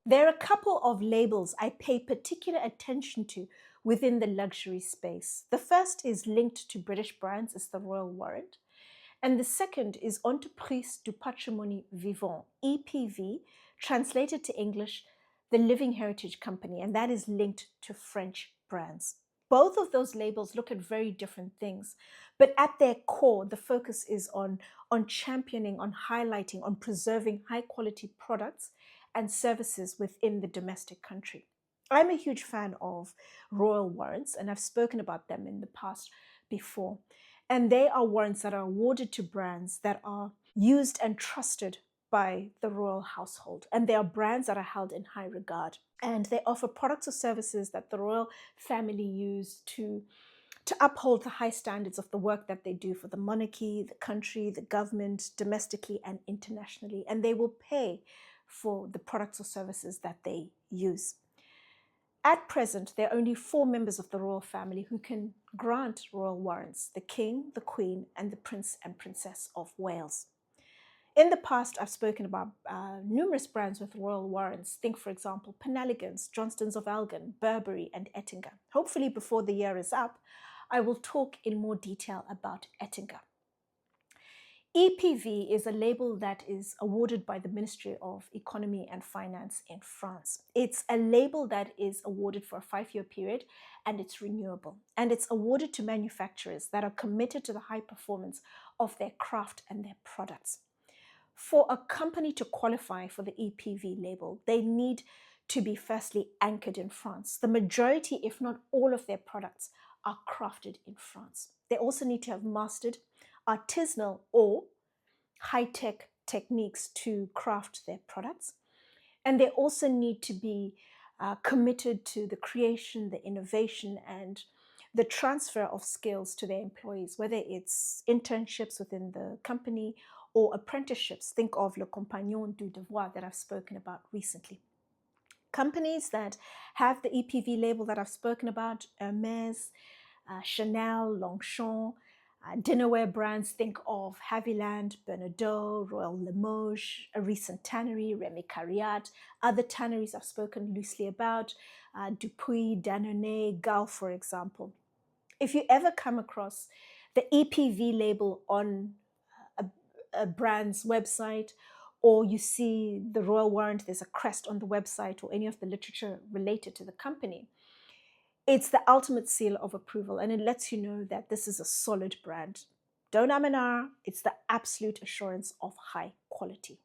There are a couple of labels I pay particular attention to within the luxury space. The first is linked to British brands, it's the Royal Warrant. And the second is Entreprise du Patrimoine Vivant, EPV, translated to English, the Living Heritage Company, and that is linked to French brands. Both of those labels look at very different things, but at their core, the focus is on championing, on highlighting, on preserving high quality products and services within the domestic country. I'm a huge fan of Royal Warrants, and I've spoken about them in the past before. And they are warrants that are awarded to brands that are used and trusted by the royal household. And they are brands that are held in high regard. And they offer products or services that the royal family use to uphold the high standards of the work that they do for the monarchy, the country, the government, domestically and internationally. And they will pay for the products or services that they use. At present, there are only 4 members of the royal family who can grant royal warrants: the King, the Queen, and the Prince and Princess of Wales. In the past, I've spoken about numerous brands with royal warrants. Think, for example, Penelligans, Johnstons of Elgin, Burberry, and Ettinger. Hopefully, before the year is up, I will talk in more detail about Ettinger. EPV is a label that is awarded by the Ministry of Economy and Finance in France. It's a label that is awarded for a 5-year period, and it's renewable. And it's awarded to manufacturers that are committed to the high performance of their craft and their products. For a company to qualify for the EPV label, they need to be firstly anchored in France. The majority, if not all of their products are crafted in France. They also need to have mastered artisanal or high-tech techniques to craft their products. And they also need to be committed to the creation, the innovation, and the transfer of skills to their employees, whether it's internships within the company or apprenticeships. Think of Le Compagnon du Devoir that I've spoken about recently. Companies that have the EPV label that I've spoken about, Hermes, Chanel, Longchamp, dinnerware brands, think of Haviland, Bernardaud, Royal Limoges, a recent tannery, Remy Cariat. Other tanneries I've spoken loosely about, Dupuis, Danone, Gall, for example. If you ever come across the EPV label on a brand's website, or you see the Royal Warrant, there's a crest on the website, or any of the literature related to the company, it's the ultimate seal of approval, and it lets you know that this is a solid brand. Don't am an R, it's the absolute assurance of high quality.